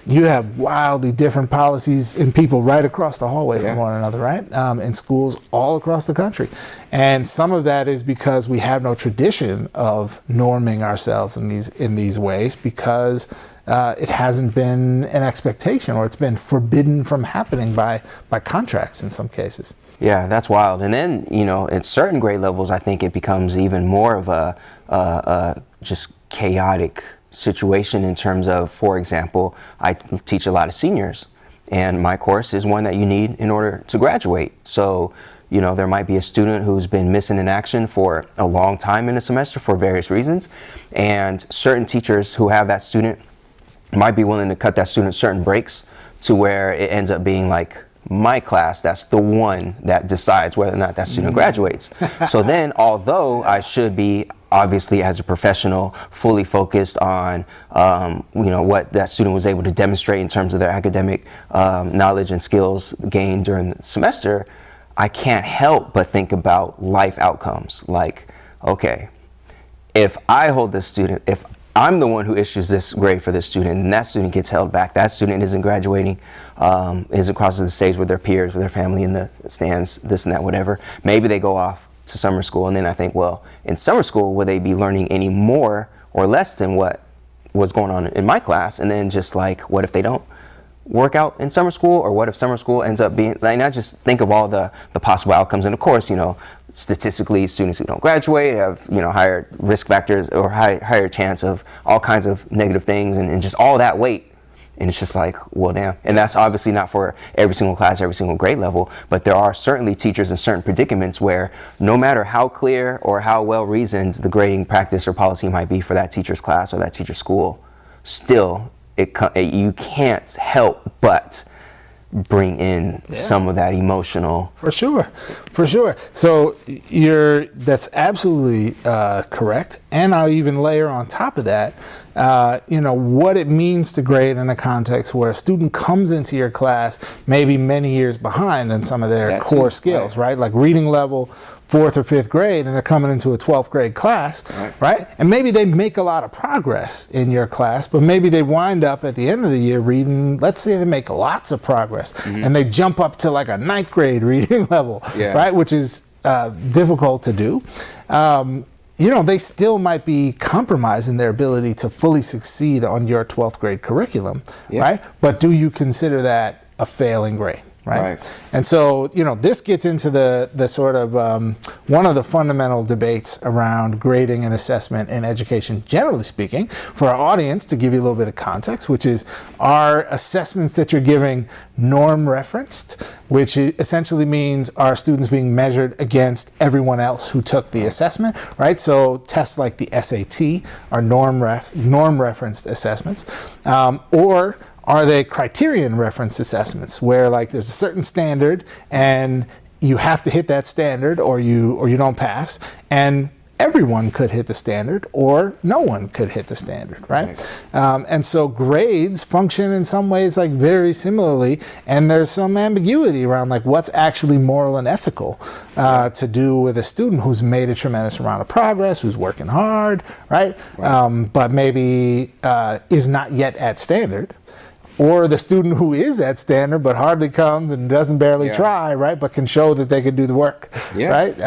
You have wildly different policies in people right across the hallway from one another, right? In schools all across the country. And some of that is because we have no tradition of norming ourselves in these ways, because it hasn't been an expectation, or it's been forbidden from happening by contracts in some cases. Yeah, that's wild. And then, at certain grade levels, I think it becomes even more of a just chaotic situation in terms of, for example, I teach a lot of seniors, and my course is one that you need in order to graduate. So, there might be a student who's been missing in action for a long time in a semester for various reasons, and certain teachers who have that student might be willing to cut that student certain breaks to where it ends up being like my class, that's the one that decides whether or not that student graduates. So then, although I should be obviously as a professional fully focused on what that student was able to demonstrate in terms of their academic knowledge and skills gained during the semester, I can't help but think about life outcomes. Like, okay, if I hold this student, if I'm the one who issues this grade for this student, and that student gets held back, that student isn't graduating, isn't crossing the stage with their peers, with their family in the stands, this and that, whatever. Maybe they go off to summer school, and then I think, well, in summer school, will they be learning any more or less than what was going on in my class? And then just like, what if they don't work out in summer school, or what if summer school ends up being, like, not just think of all the possible outcomes. And of course, statistically, students who don't graduate have, higher risk factors or higher chance of all kinds of negative things, and just all that weight. And it's just like, well, damn. And that's obviously not for every single class, every single grade level, but there are certainly teachers in certain predicaments where no matter how clear or how well reasoned the grading practice or policy might be for that teacher's class or that teacher's school, still, you can't help but bring in some of that emotional. For sure. So that's absolutely correct. And I'll even layer on top of that, what it means to grade in a context where a student comes into your class maybe many years behind in some of their core skills, right? Like reading level 4th or 5th grade, and they're coming into a 12th grade class, right? And maybe they make a lot of progress in your class, but maybe they wind up at the end of the year reading, let's say they make lots of progress, and they jump up to like a 9th grade reading level, right? Which is difficult to do. They still might be compromised in their ability to fully succeed on your 12th grade curriculum, right? But do you consider that a failing grade? Right. And so, this gets into the sort of one of the fundamental debates around grading and assessment in education, generally speaking, for our audience, to give you a little bit of context, which is, are assessments that you're giving norm referenced, which essentially means are students being measured against everyone else who took the assessment, right? So tests like the SAT are norm referenced assessments, or are they criterion reference assessments, where like there's a certain standard and you have to hit that standard or you don't pass, and everyone could hit the standard or no one could hit the standard, right? And so grades function in some ways like very similarly, and there's some ambiguity around like what's actually moral and ethical to do with a student who's made a tremendous amount of progress, who's working hard, right? But maybe is not yet at standard. or the student who is at standard but hardly comes and doesn't barely try, right, but can show that they can do the work, right?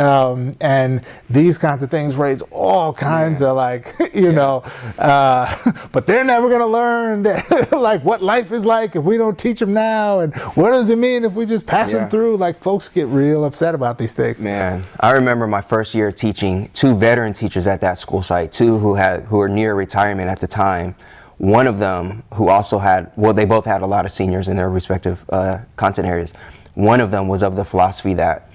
And these kinds of things raise all kinds of like, you know, but they're never going to learn that, like what life is like if we don't teach them now, and what does it mean if we just pass them through? Like folks get real upset about these things. Man, I remember my first year teaching, 2 veteran teachers at that school site, 2 who were near retirement at the time. One of them who also had, well, they both had a lot of seniors in their respective content areas. One of them was of the philosophy that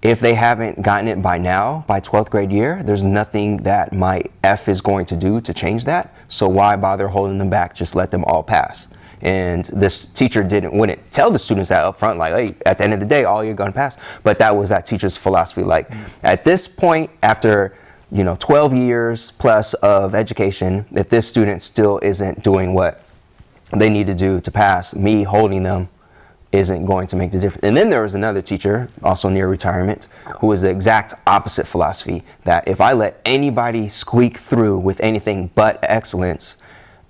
if they haven't gotten it by now, by 12th grade year, there's nothing that my F is going to do to change that. So why bother holding them back? Just let them all pass. And this teacher wouldn't tell the students that up front, like, hey, at the end of the day, all you're going to pass. But that was that teacher's philosophy. Like, at this point, after 12 years plus of education, if this student still isn't doing what they need to do to pass, me holding them isn't going to make the difference. And then there was another teacher, also near retirement, who was the exact opposite philosophy, that if I let anybody squeak through with anything but excellence,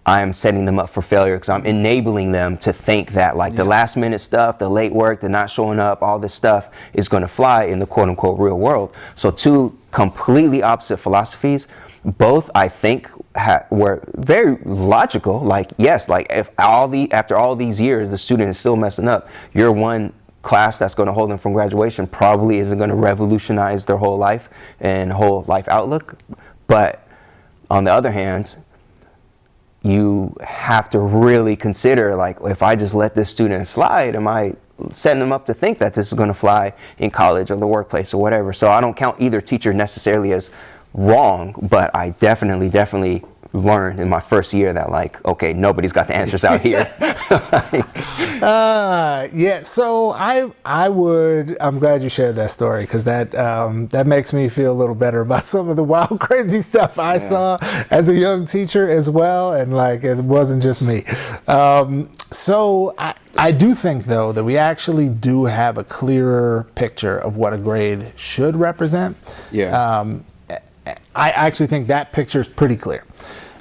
I am setting them up for failure, because I'm enabling them to think that like the last minute stuff, the late work, the not showing up, all this stuff is going to fly in the quote unquote real world. So 2 completely opposite philosophies, both I think were very logical. Like, yes, like if after all these years, the student is still messing up, your one class that's going to hold them from graduation probably isn't going to revolutionize their whole life and whole life outlook. But on the other hand, you have to really consider, like, if I just let this student slide, am I setting them up to think that this is going to fly in college or the workplace or whatever? So I don't count either teacher necessarily as wrong, but I definitely learned in my first year that, like, okay, nobody's got the answers out here. So I'm glad you shared that story, because that makes me feel a little better about some of the wild, crazy stuff I saw as a young teacher as well, and like it wasn't just me. So I do think, though, that we actually do have a clearer picture of what a grade should represent. I actually think that picture is pretty clear.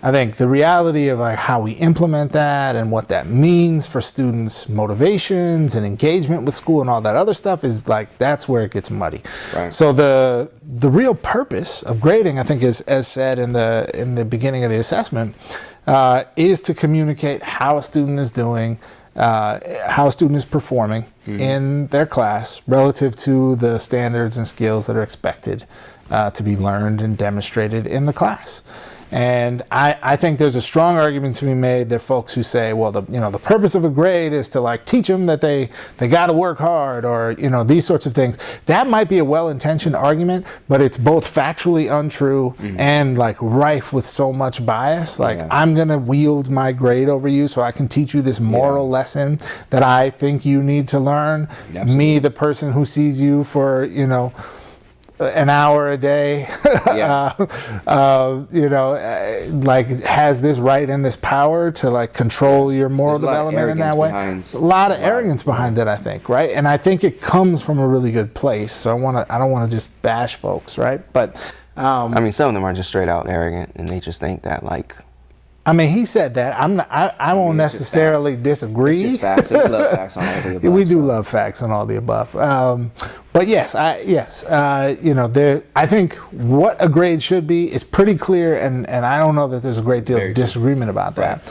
I think the reality of like how we implement that and what that means for students' motivations and engagement with school and all that other stuff is like, that's where it gets muddy. Right. So the real purpose of grading, I think, is, as said in the beginning of the assessment, is to communicate how a student is doing, how a student is performing in their class relative to the standards and skills that are expected to be learned and demonstrated in the class. And I think there's a strong argument to be made that folks who say, well, the purpose of a grade is to like teach them that they got to work hard, or these sorts of things. That might be a well-intentioned argument, but it's both factually untrue and like rife with so much bias. Like, I'm gonna wield my grade over you so I can teach you this moral lesson that I think you need to learn. Absolutely. Me, the person who sees you for an hour a day, like has this right and this power to like control your moral development in that way. A lot of arrogance behind it, I think, right? And I think it comes from a really good place. So I don't want to just bash folks, right? But I mean, some of them are just straight out arrogant, and they just think that like. I mean, he said that. I won't necessarily disagree. It's just facts. We love facts on all the above. We do love facts on all the above. But yes, I think what a grade should be is pretty clear, and I don't know that there's a great deal of disagreement about that.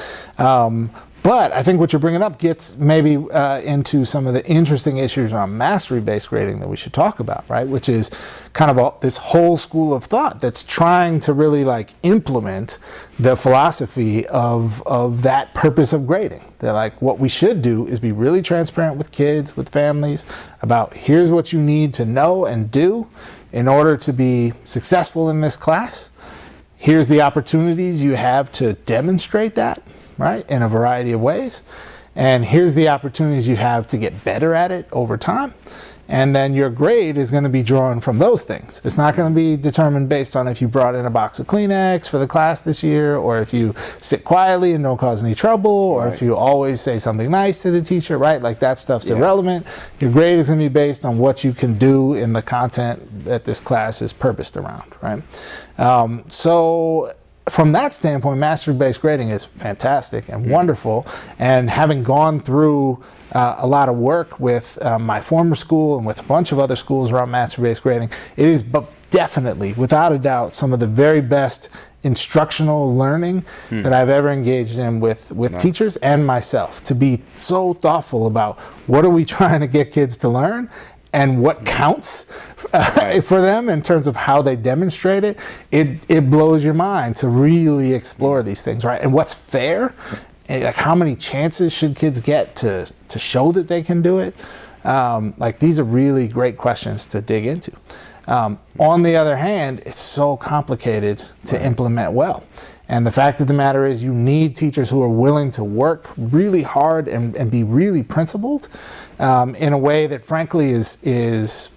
But I think what you're bringing up gets maybe into some of the interesting issues around mastery-based grading that we should talk about, right? Which is kind of this whole school of thought that's trying to really like implement the philosophy of that purpose of grading. They're like, what we should do is be really transparent with kids, with families, about here's what you need to know and do in order to be successful in this class. Here's the opportunities you have to demonstrate that, right, in a variety of ways. And here's the opportunities you have to get better at it over time. And then your grade is going to be drawn from those things. It's not going to be determined based on if you brought in a box of Kleenex for the class this year, or if you sit quietly and don't cause any trouble, or if you always say something nice to the teacher, right? Like that stuff's irrelevant. Your grade is going to be based on what you can do in the content that this class is purposed around, right? So from that standpoint, mastery-based grading is fantastic and wonderful. And having gone through a lot of work with my former school and with a bunch of other schools around mastery-based grading, it is definitely, without a doubt, some of the very best instructional learning that I've ever engaged in with teachers and myself, to be so thoughtful about what are we trying to get kids to learn and what counts for them in terms of how they demonstrate it. It blows your mind to really explore these things, right? And what's fair, and like how many chances should kids get to show that they can do it? Like, these are really great questions to dig into. On the other hand, it's so complicated to implement well. And the fact of the matter is, you need teachers who are willing to work really hard and be really principled in a way that, frankly, is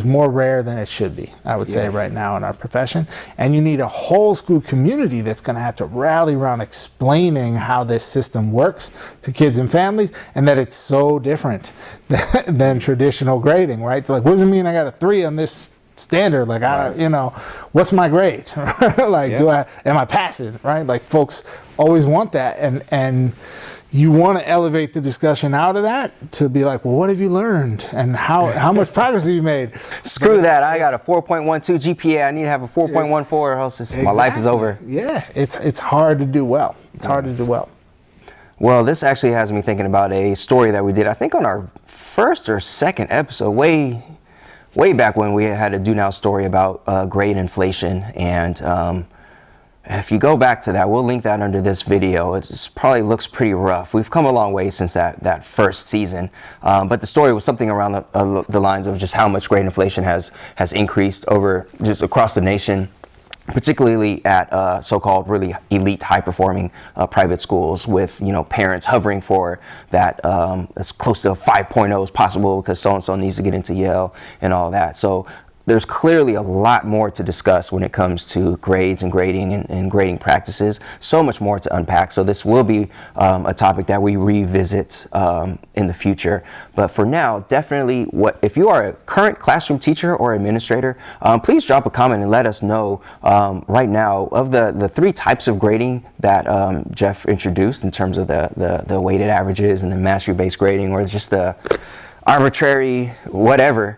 more rare than it should be, I would say, right now in our profession. And you need a whole school community that's going to have to rally around explaining how this system works to kids and families, and that it's so different than traditional grading, right? Like, what does it mean I got a 3 on this standard? Like, what's my grade? Like, am I passing, right? Like, folks always want that, and you want to elevate the discussion out of that to be like, well, what have you learned, and how much progress have you made? Screw that! I got a 4.12 GPA. I need to have a 4.14, or else my life is over. Yeah, it's hard to do well. It's hard to do well. Well, this actually has me thinking about a story that we did, I think, on our first or second episode, way back when we had a Do Now story about grade inflation. And if you go back to that, we'll link that under this video. It probably looks pretty rough. We've come a long way since that first season. But the story was something around the lines of just how much grade inflation has increased over just across the nation, particularly at so-called really elite, high-performing private schools, with parents hovering for that as close to 5.0 as possible because so-and-so needs to get into Yale and all that. So there's clearly a lot more to discuss when it comes to grades and grading and grading practices. So much more to unpack. So this will be a topic that we revisit in the future. But for now, definitely, if you are a current classroom teacher or administrator, please drop a comment and let us know right now of the 3 types of grading that Jeff introduced in terms of the weighted averages and the mastery-based grading, or just the arbitrary whatever.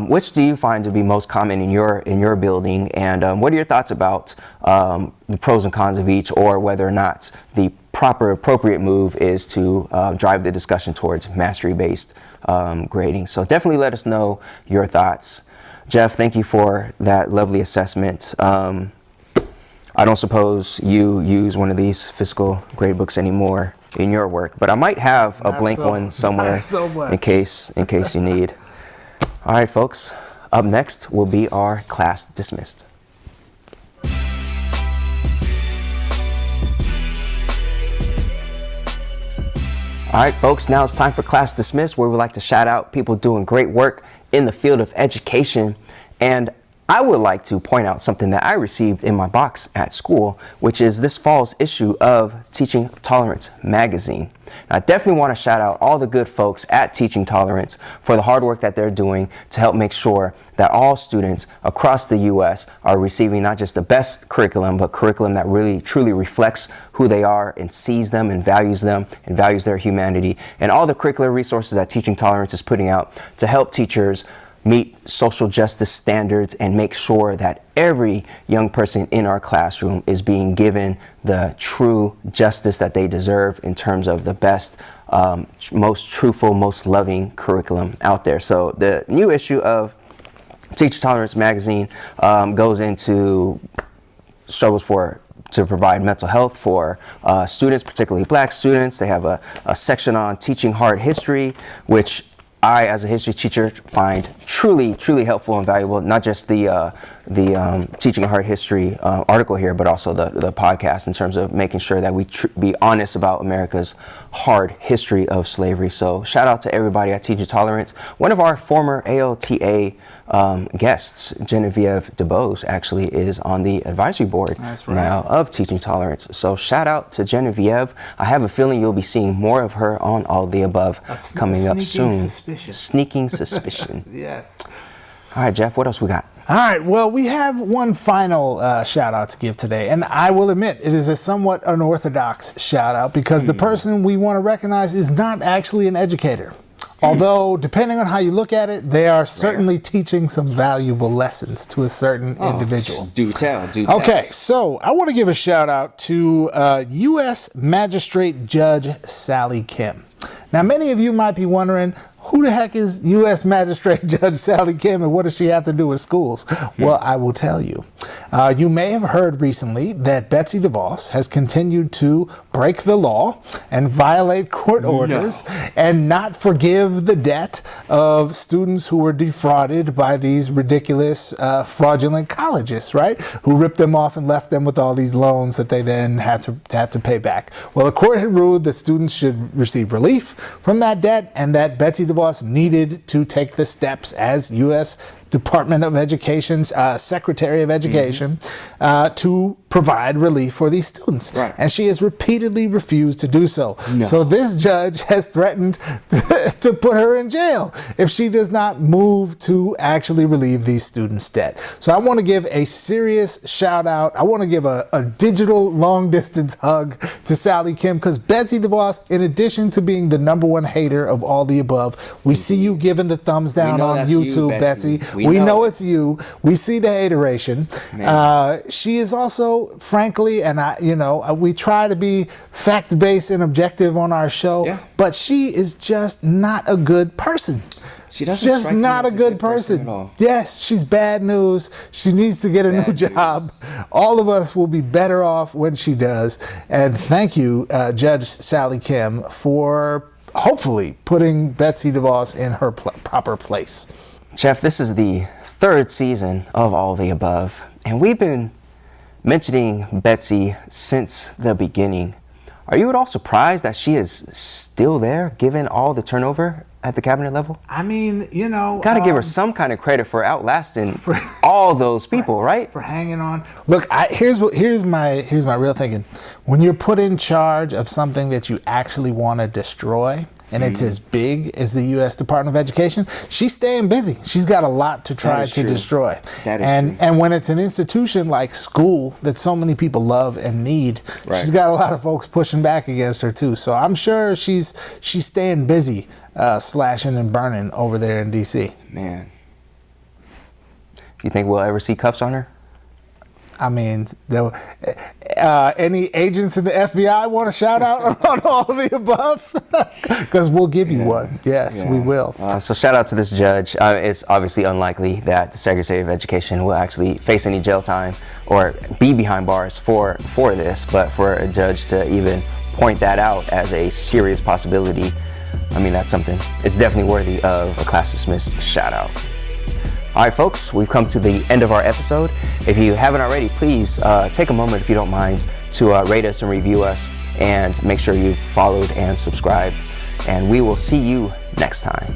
Which do you find to be most common in your building, and what are your thoughts about the pros and cons of each, or whether or not the appropriate move is to drive the discussion towards mastery-based grading? So definitely let us know your thoughts. Jeff, thank you for that lovely assessment. I don't suppose you use one of these physical grade books anymore in your work, but I might have a blank one somewhere in case you need. All right, folks, up next will be our class dismissed. All right, folks, now it's time for class dismissed, where we like to shout out people doing great work in the field of education. And I would like to point out something that I received in my box at school, which is this fall's issue of Teaching Tolerance magazine. And I definitely want to shout out all the good folks at Teaching Tolerance for the hard work that they're doing to help make sure that all students across the U.S. are receiving not just the best curriculum, but curriculum that really truly reflects who they are and sees them and values their humanity, and all the curricular resources that Teaching Tolerance is putting out to help teachers meet social justice standards and make sure that every young person in our classroom is being given the true justice that they deserve in terms of the best, most truthful, most loving curriculum out there. So the new issue of Teaching Tolerance magazine goes into struggles to provide mental health for students, particularly Black students. They have a section on teaching hard history, which I, as a history teacher, find truly, truly helpful and valuable. Not just the Teaching Hard History article here, but also the podcast, in terms of making sure that we be honest about America's hard history of slavery. So shout out to everybody at Teaching Tolerance. One of our former ALTA guests, Genevieve DeBose, actually is on the advisory board now of Teaching Tolerance. So shout out to Genevieve. I have a feeling you'll be seeing more of her on All the Above coming up soon. Sneaking suspicion. Yes. All right, Jeff, what else we got? All right, well, we have one final shout out to give today, and I will admit it is a somewhat unorthodox shout out because the person we want to recognize is not actually an educator. Although, depending on how you look at it, they are certainly teaching some valuable lessons to a certain individual. Do tell, do tell. Okay, so I want to give a shout out to U.S. Magistrate Judge Sally Kim. Now, many of you might be wondering, who the heck is U.S. Magistrate Judge Sally Kim and what does she have to do with schools? Well, I will tell you. You may have heard recently that Betsy DeVos has continued to break the law and violate court orders and not forgive the debt of students who were defrauded by these ridiculous fraudulent colleges, right? Who ripped them off and left them with all these loans that they then had to pay back. Well, the court had ruled that students should receive relief from that debt and that Betsy DeVos needed to take the steps as U.S. Department of Education's Secretary of Education to provide relief for these students. Right. And she has repeatedly refused to do so. No. So this judge has threatened to put her in jail if she does not move to actually relieve these students' debt. So I want to give a serious shout out. I want to give a digital long distance hug to Sally Kim because Betsy DeVos, in addition to being the #1 hater of all the above, we see you giving the thumbs down on YouTube, Betsy. We know it's you. We see the hateration. She is also, frankly, and we try to be fact-based and objective on our show, but she is just not a good person. She doesn't just not a good person. At all. Yes, she's bad news. She needs to get a new job. All of us will be better off when she does. And thank you, Judge Sally Kim, for hopefully putting Betsy DeVos in her proper place. Jeff, this is the 3rd season of All the Above, and we've been mentioning Betsy since the beginning. Are you at all surprised that she is still there, given all the turnover at the cabinet level? I mean, got to give her some kind of credit for outlasting all those people, right? For hanging on. Look, here's my real thinking. When you're put in charge of something that you actually want to destroy, and it's as big as the U.S. Department of Education, she's staying busy. She's got a lot to try to destroy. That is true. And when it's an institution like school that so many people love and need, she's got a lot of folks pushing back against her too. So I'm sure she's staying busy slashing and burning over there in D.C. Man. Do you think we'll ever see cuffs on her? I mean, any agents in the FBI want to shout out on all of the above? Because we'll give you one. Yes, we will. So shout out to this judge. It's obviously unlikely that the Secretary of Education will actually face any jail time or be behind bars for this, but for a judge to even point that out as a serious possibility, I mean, that's something. It's definitely worthy of a class dismissed shout out. All right, folks, we've come to the end of our episode. If you haven't already, please take a moment, if you don't mind, to rate us and review us, and make sure you've followed and subscribed. And we will see you next time.